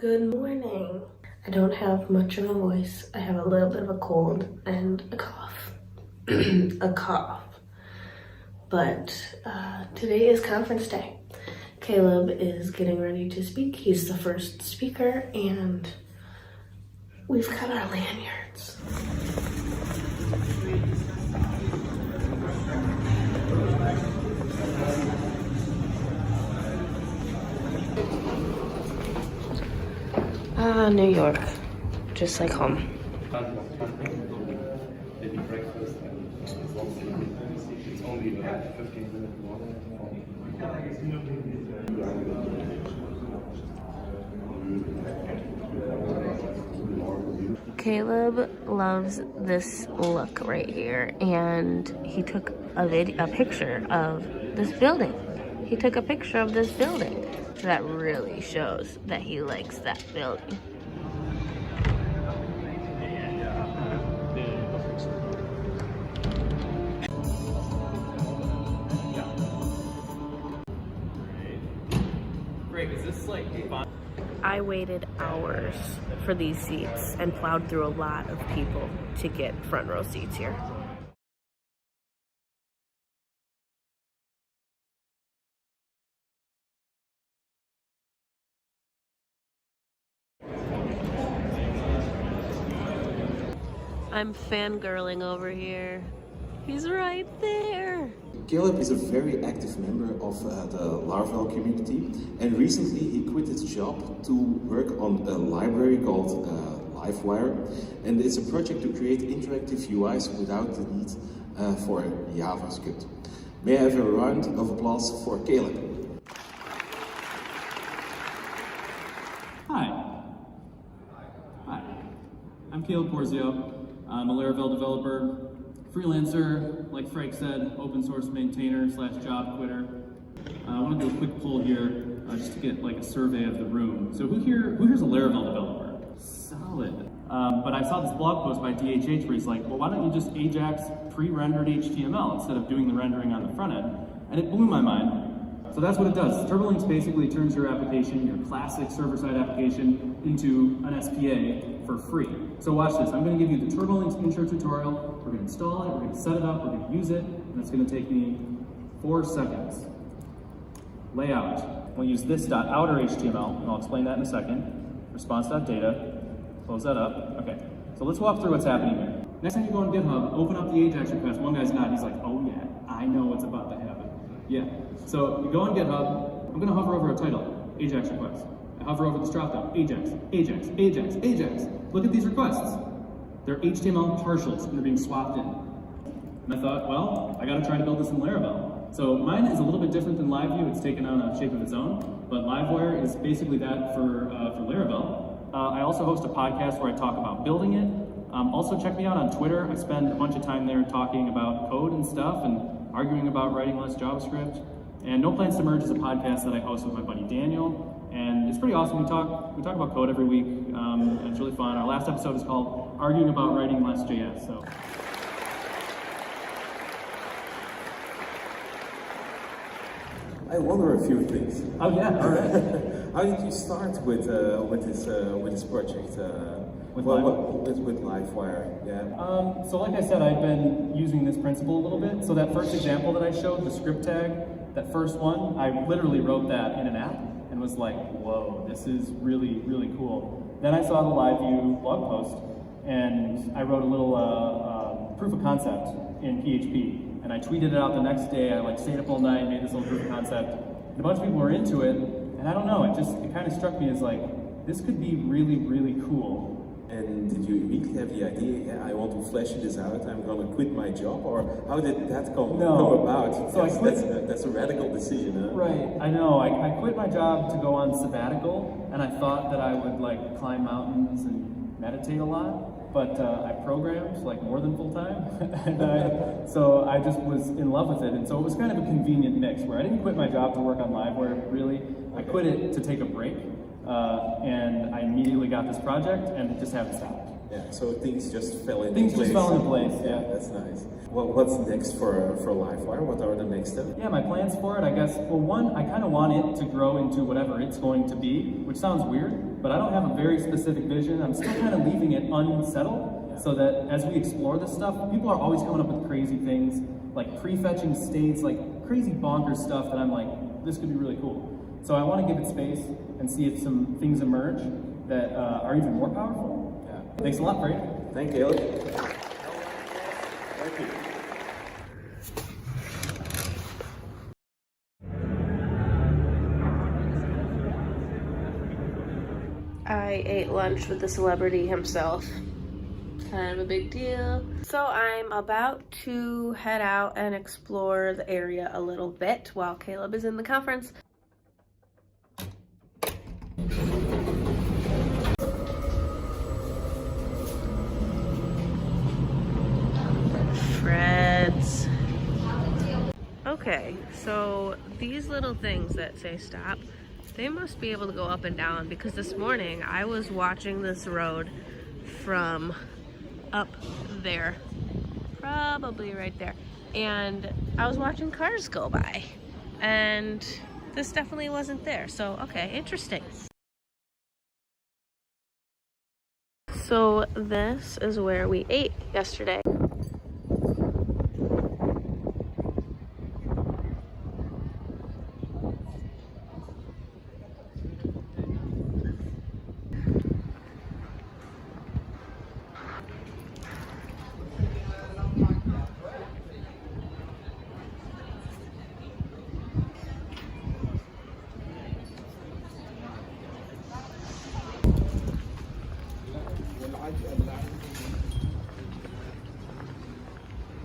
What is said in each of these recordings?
Good morning. I don't have much of a voice. I have a little bit of a cold and a cough. A cough. But today is conference day. Caleb is getting ready to speak. He's the first speaker and we've got our lanyards. New York, just like home. Maybe breakfast and as long as it's only like 15-minute walk. Caleb loves this look right here, and he took a picture of this building. He took a picture of this building. That really shows that he likes that building. Great, is this like fun? I waited hours for these seats and plowed through a lot of people to get front row seats here. I'm fangirling over here. He's right there. Caleb is a very active member of the Laravel community, and recently he quit his job to work on a library called Livewire, and it's a project to create interactive UIs without the need for JavaScript. May I have a round of applause for Caleb? Hi, I'm Caleb Porzio. I'm a Laravel developer, freelancer, like Frank said, open source maintainer / job quitter. I want to do a quick poll here, just to get like a survey of the room. So who here's a Laravel developer? Solid. But I saw this blog post by DHH where he's like, well, why don't you just Ajax pre-rendered HTML instead of doing the rendering on the front end? And it blew my mind. So that's what it does. TurboLinks basically turns your application, your classic server-side application, into an SPA for free. So watch this. I'm going to give you the TurboLinks intro tutorial. We're going to install it, we're going to set it up, we're going to use it, and it's going to take me 4 seconds. Layout. We'll use this .outer HTML, and I'll explain that in a second. Response.data. Close that up. Okay. So let's walk through what's happening here. Next time you go on GitHub, open up the Ajax request. One guy's nodding. He's like, oh yeah, I know what's about to happen. Yeah. So you go on GitHub. I'm going to hover over a title, Ajax request. I hover over this dropdown, Ajax, Ajax, Ajax, Ajax. Look at these requests. They're HTML partials, and they're being swapped in. And I thought, well, I gotta try to build this in Laravel. So mine is a little bit different than LiveView. It's taken on a shape of its own, but Livewire is basically that for Laravel. I also host a podcast where I talk about building it. Also check me out on Twitter. I spend a bunch of time there talking about code and stuff and arguing about writing less JavaScript. And No Plans to Merge is a podcast that I host with my buddy Daniel. And it's pretty awesome. We talk about code every week, and it's really fun. Our last episode is called Arguing About Writing Less JS. So. I wonder a few things. Oh yeah, all right. How did you start with this project? With Livewire, yeah. So like I said, I've been using this principle a little bit. So that first example that I showed, the script tag, that first one, I literally wrote that in an app and was like, whoa, this is really, really cool. Then I saw the LiveView blog post and I wrote a little proof of concept in PHP. And I tweeted it out the next day. I stayed up all night, made this little proof of concept. And a bunch of people were into it. And I don't know, it kind of struck me as like, this could be really, really cool. And did you immediately have the idea, yeah, I want to flesh this out, I'm going to quit my job? Or how did that come about? So that's a radical decision, huh? Right, I know. I quit my job to go on sabbatical, and I thought that I would climb mountains and meditate a lot, but I programmed more than full time, and so I just was in love with it, and so it was kind of a convenient mix where I didn't quit my job to work on Livewire, really. I quit it to take a break. And I immediately got this project and just haven't stopped. Yeah, so things just fell into place. Things just fell into place, yeah. That's nice. Well, what's next for Livewire? What are the next steps? Yeah, my plans for it, I guess, well, one, I kind of want it to grow into whatever it's going to be, which sounds weird, but I don't have a very specific vision. I'm still kind of leaving it unsettled so that as we explore this stuff, people are always coming up with crazy things, like prefetching states, like crazy bonkers stuff that I'm like, this could be really cool. So I want to give it space and see if some things emerge that are even more powerful. Yeah. Thanks a lot, Frank. Thank you. Thank you. I ate lunch with the celebrity himself. Kind of a big deal. So I'm about to head out and explore the area a little bit while Caleb is in the conference. Fred's. Okay, so these little things that say stop, they must be able to go up and down, because this morning I was watching this road from up there, probably right there, and I was watching cars go by, and this definitely wasn't there. So okay, interesting. So this is where we ate yesterday.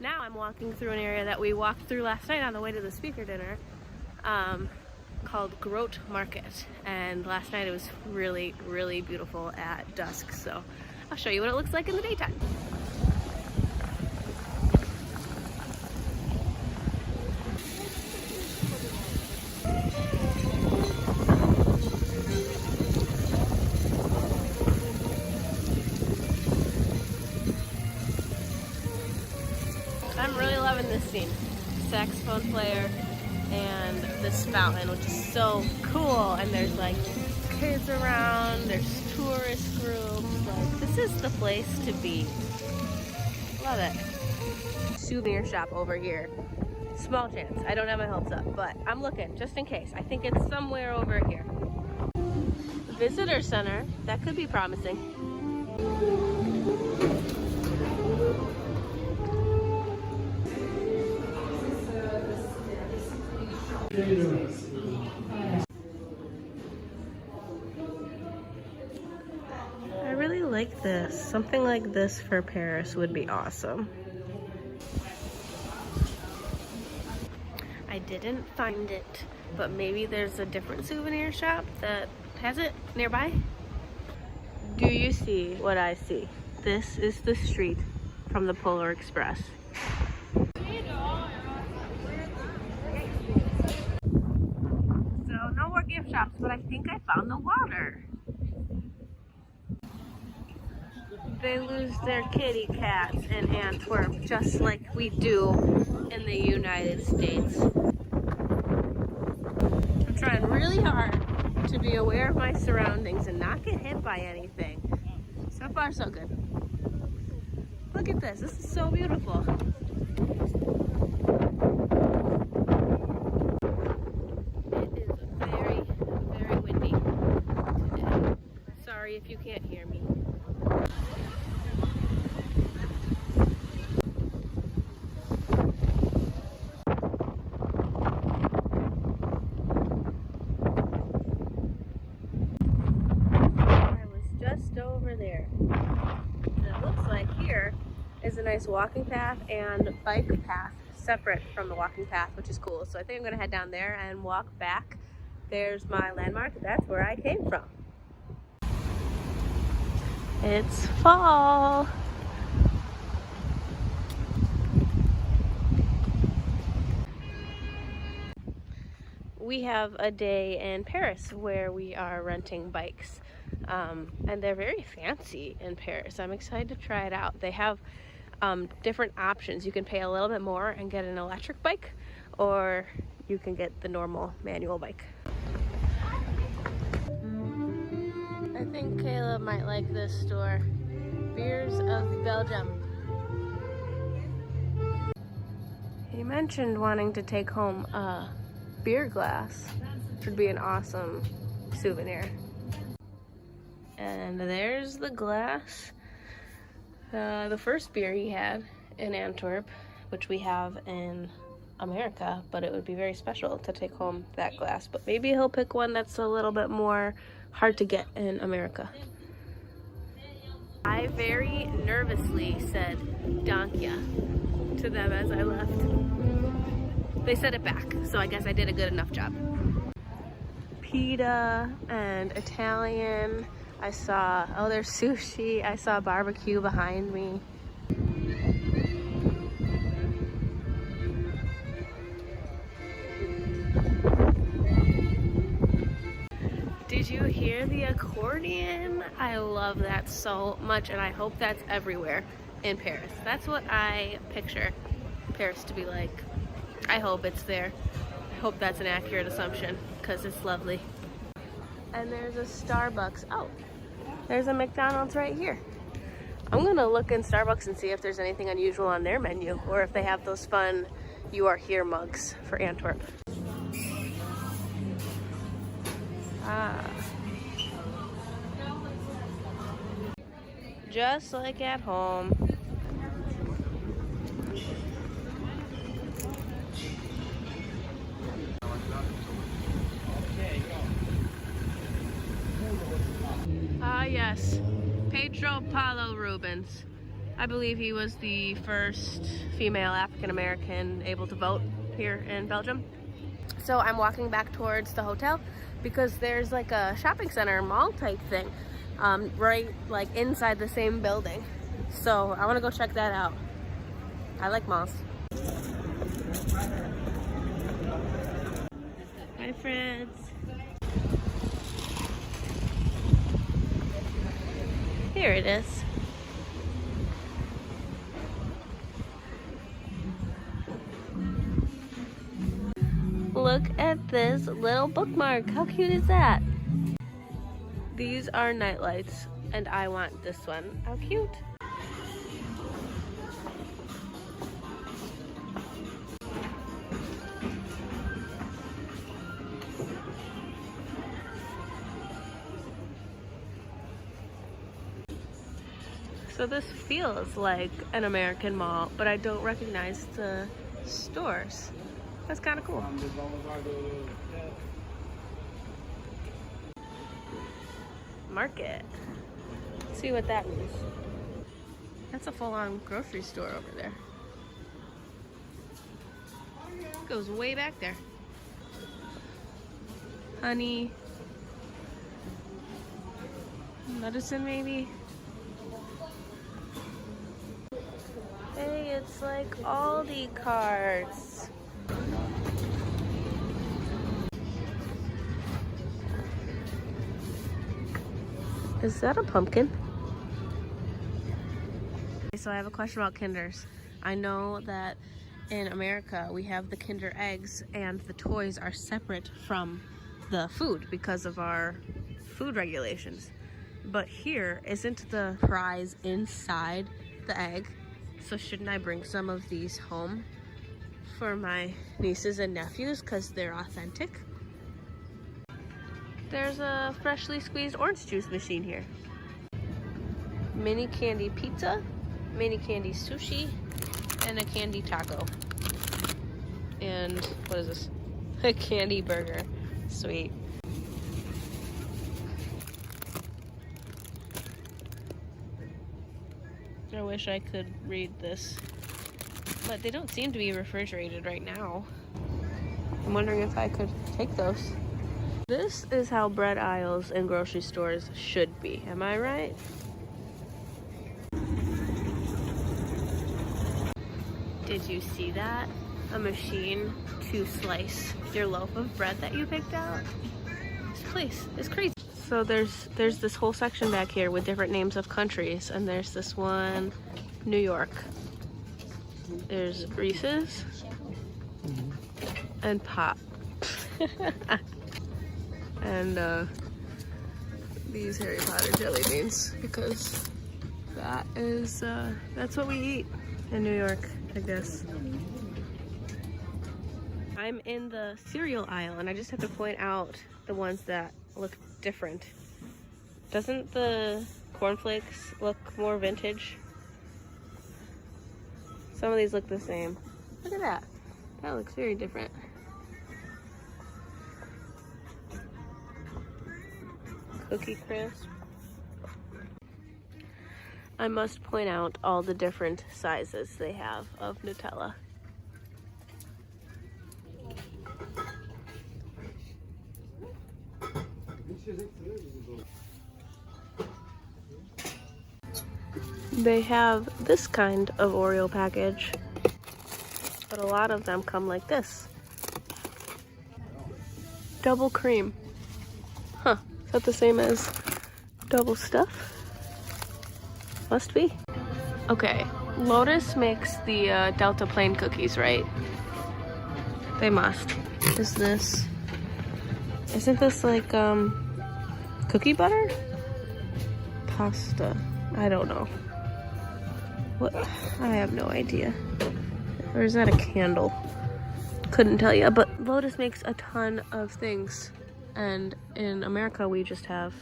Now I'm walking through an area that we walked through last night on the way to the speaker dinner, called Groot Market. And last night it was really, really beautiful at dusk. So I'll show you what it looks like in the daytime. I'm really loving this scene. Saxophone player and this fountain, which is so cool. And there's like kids around, there's tourist groups. Like, this is the place to be. Love it. Souvenir shop over here. Small chance. I don't have my hopes up, but I'm looking just in case. I think it's somewhere over here. Visitor center. That could be promising. I really like this. Something like this for Paris would be awesome. I didn't find it, but maybe there's a different souvenir shop that has it nearby. Do you see what I see? This is the street from the Polar Express. So no more gift shops, but I think I found the water. They lose their kitty cats in Antwerp, just like we do in the United States. I'm trying really hard to be aware of my surroundings and not get hit by anything. So far, so good. Look at this. This is so beautiful. It is very, very windy today. Sorry if you can't hear me. Over there. And it looks like here is a nice walking path and bike path separate from the walking path, which is cool. So I think I'm gonna head down there and walk back. There's my landmark. That's where I came from. It's fall. We have a day in Paris where we are renting bikes. And they're very fancy in Paris. I'm excited to try it out. They have different options. You can pay a little bit more and get an electric bike, or you can get the normal manual bike. I think Caleb might like this store. Beers of Belgium. He mentioned wanting to take home a beer glass, which would be an awesome souvenir. And there's the glass. The first beer he had in Antwerp, which we have in America, but it would be very special to take home that glass. But maybe he'll pick one that's a little bit more hard to get in America. I very nervously said Dankia to them as I left. They said it back, so I guess I did a good enough job. Pita and Italian. I saw, oh, there's sushi. I saw barbecue behind me. Did you hear the accordion? I love that so much, and I hope that's everywhere in Paris. That's what I picture Paris to be like. I hope it's there. I hope that's an accurate assumption, because it's lovely. And there's a Starbucks. Oh, there's a McDonald's right here. I'm gonna look in Starbucks and see if there's anything unusual on their menu, or if they have those fun "You Are Here" mugs for Antwerp. Just like at home. Yes, Pedro Paulo Rubens. I believe he was the first female African-American able to vote here in Belgium. So I'm walking back towards the hotel because there's like a shopping center mall type thing right like inside the same building. So I want to go check that out. I like malls. Hi friends. Here it is. Look at this little bookmark. How cute is that? These are night lights, and I want this one. How cute. So this feels like an American mall, but I don't recognize the stores. That's kind of cool. Market. Let's see what that means. That's a full-on grocery store over there. Goes way back there. Honey. Medicine maybe. Hey, it's like Aldi carts. Is that a pumpkin? So I have a question about Kinders. I know that in America we have the Kinder eggs and the toys are separate from the food because of our food regulations. But here, isn't the prize inside the egg? So shouldn't I bring some of these home for my nieces and nephews because they're authentic? There's a freshly squeezed orange juice machine here. Mini candy pizza, mini candy sushi, and a candy taco. And what is this? A candy burger. Sweet. I wish I could read this, but they don't seem to be refrigerated right now. I'm wondering if I could take those. This is how bread aisles in grocery stores should be. Am I right? Did you see that? A machine to slice your loaf of bread that you picked out? This place is crazy. So there's this whole section back here with different names of countries, and there's this one, New York. There's Reese's and Pop. And these Harry Potter jelly beans because that is, that's what we eat in New York, I guess. I'm in the cereal aisle and I just have to point out the ones that look different. Doesn't the cornflakes look more vintage? Some of these look the same. Look at that. That looks very different. Cookie Crisp. I must point out all the different sizes they have of Nutella. They have this kind of Oreo package, but a lot of them come like this. Double cream. Huh, is that the same as double stuff? Must be. Okay, Lotus makes the Delta Plain cookies, right? They must. Isn't this like cookie butter? Pasta. I don't know. What? I have no idea. Or is that a candle? Couldn't tell you. But Lotus makes a ton of things. And in America, we just have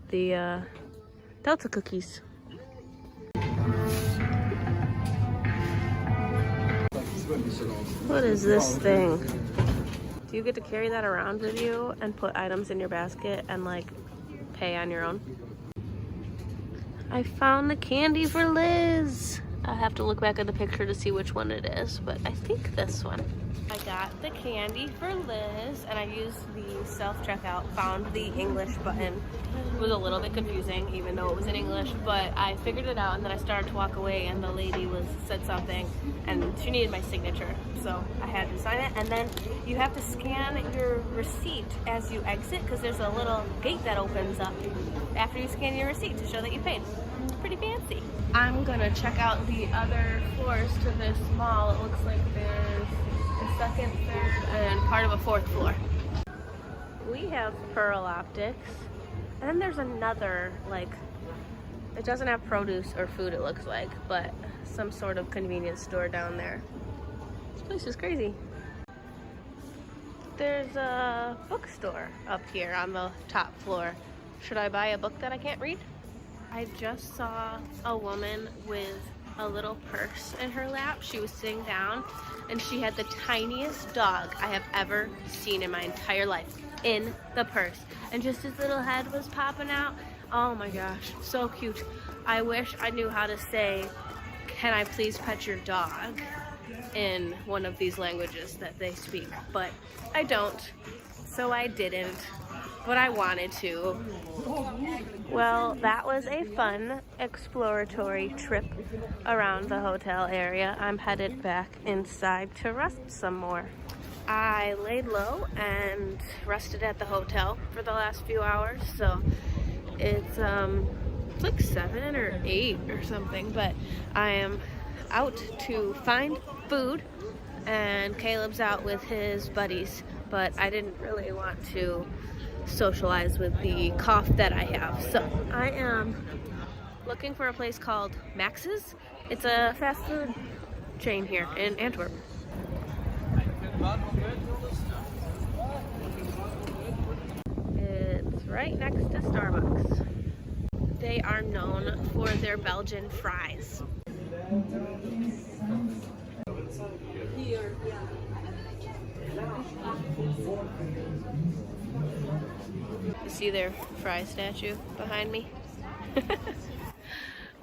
the Delta cookies. What is this thing? Do you get to carry that around with you and put items in your basket and like pay on your own? I found the candy for Liz. I have to look back at the picture to see which one it is, but I think this one. I got the candy for Liz and I used the self-checkout, found the English button. It was a little bit confusing even though it was in English, but I figured it out and then I started to walk away and the lady said something and she needed my signature. So I had to sign it and then you have to scan your receipt as you exit because there's a little gate that opens up after you scan your receipt to show that you paid. Pretty fancy. I'm gonna check out the other floors to this mall. It looks like there's a second, third, and part of a fourth floor. We have Pearl Optics, and then there's another, like, it doesn't have produce or food it looks like, but some sort of convenience store down there. This place is crazy. There's a bookstore up here on the top floor. Should I buy a book that I can't read? I just saw a woman with a little purse in her lap. She was sitting down and she had the tiniest dog I have ever seen in my entire life in the purse. And just his little head was popping out. Oh my gosh, so cute. I wish I knew how to say, "Can I please pet your dog?" in one of these languages that they speak, but I don't, so I didn't. But I wanted to. Well, that was a fun exploratory trip around the hotel area. I'm headed back inside to rest some more. I laid low and rested at the hotel for the last few hours, so it's like 7 or 8 or something, but I am out to find food and Caleb's out with his buddies, but I didn't really want to socialize with the cough that I have. So I am looking for a place called Max's. It's a fast food chain here in Antwerp. It's right next to Starbucks. They are known for their Belgian fries. You see their fry statue behind me?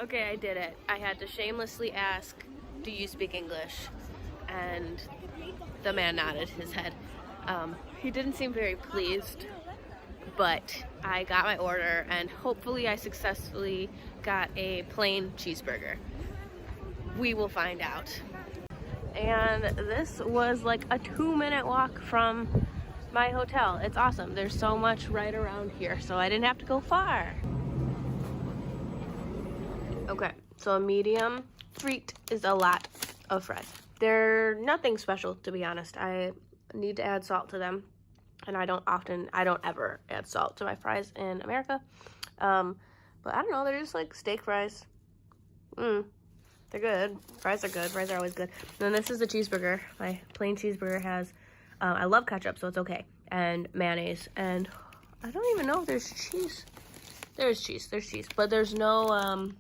Okay, I did it. I had to shamelessly ask, "Do you speak English?" And the man nodded his head. He didn't seem very pleased, but I got my order and hopefully I successfully got a plain cheeseburger. We will find out. And this was like a 2-minute walk from my hotel. It's awesome. There's so much right around here, so I didn't have to go far. Okay, so a medium treat is a lot of fries. They're nothing special, to be honest. I need to add salt to them. And I don't ever add salt to my fries in America. But I don't know, they're just like steak fries. They're good. Fries are good. Fries are always good. And then this is the cheeseburger. My plain cheeseburger has, I love ketchup, so it's okay. And mayonnaise. And I don't even know if there's cheese. There's cheese. But there's no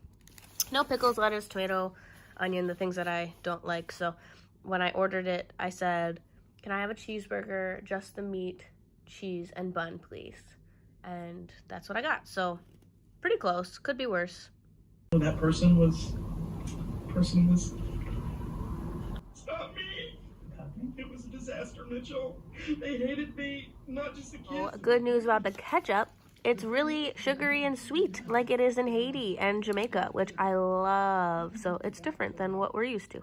pickles, lettuce, tomato, onion, the things that I don't like. So when I ordered it, I said, can I have a cheeseburger, just the meat, cheese, and bun, please? And that's what I got. So pretty close. Could be worse. That person was stop me. It was a disaster, Mitchell. They hated me, not just the kids. Oh, good news about the ketchup. It's really sugary and sweet, like it is in Haiti and Jamaica, which I love. So it's different than what we're used to.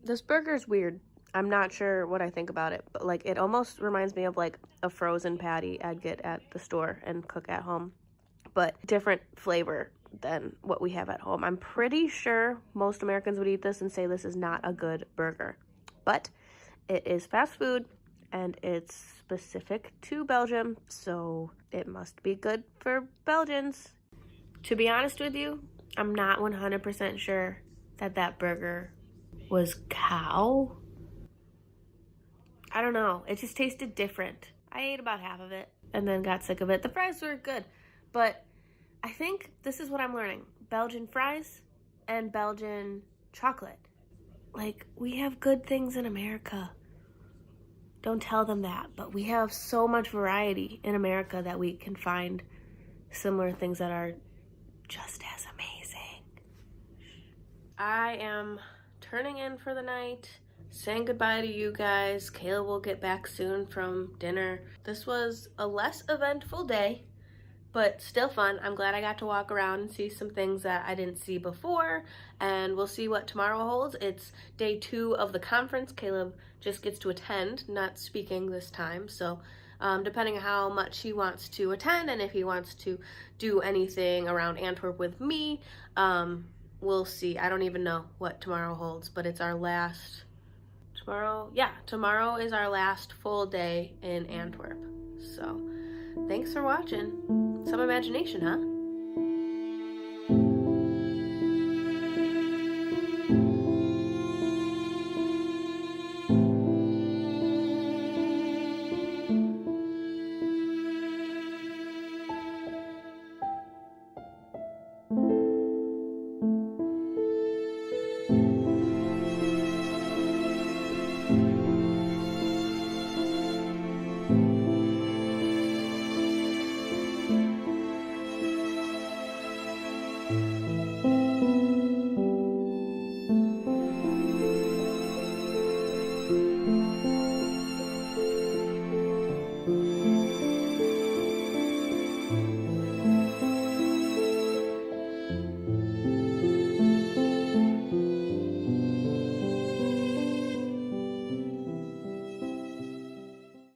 This burger's weird. I'm not sure what I think about it, but like it almost reminds me of like a frozen patty I'd get at the store and cook at home, but different flavor than what we have at home. I'm pretty sure most Americans would eat this and say this is not a good burger, but it is fast food and it's specific to Belgium, so it must be good for Belgians. To be honest with you, I'm not 100% sure that burger was cow. I don't know. It just tasted different. I ate about half of it and then got sick of it. The fries were good, but I think this is what I'm learning. Belgian fries and Belgian chocolate. Like, we have good things in America. Don't tell them that, but we have so much variety in America that we can find similar things that are just as amazing. I am turning in for the night, saying goodbye to you guys. Kayla will get back soon from dinner. This was a less eventful day, but still fun. I'm glad I got to walk around and see some things that I didn't see before, and we'll see what tomorrow holds. It's day 2 of the conference. Caleb just gets to attend, not speaking this time, so depending on how much he wants to attend and if he wants to do anything around Antwerp with me, we'll see. I don't even know what tomorrow holds, but it's our last, tomorrow is our last full day in Antwerp. So thanks for watching. Some imagination, huh?